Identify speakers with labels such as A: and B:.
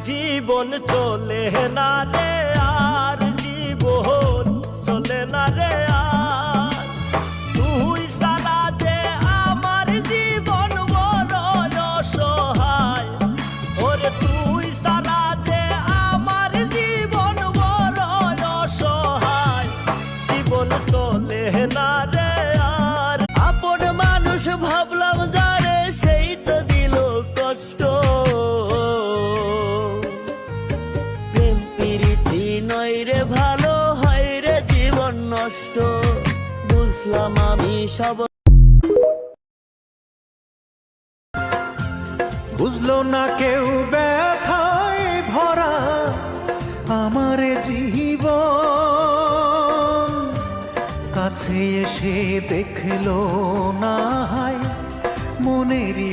A: জীবন চলে না রে আর, জীবন চলে না রে আর। তুই সারা যে আমার জীবন বড় অসহায়, ওরে তুই সারা যে আমার জীবন বড় অসহায়। জীবন চলে না রে আর। আপন মানুষ ভাবলাম যারে, সেই তো দিল কষ্ট। প্রেম প্রীতি নয় রে ভালো, হয় রে জীবন নষ্ট। বুঝলাম আমি সব,
B: বুঝলো না কেউ ব্যথায় ভরা আমার জীবন। কাছে এসে দেখলো না হায় মনেরই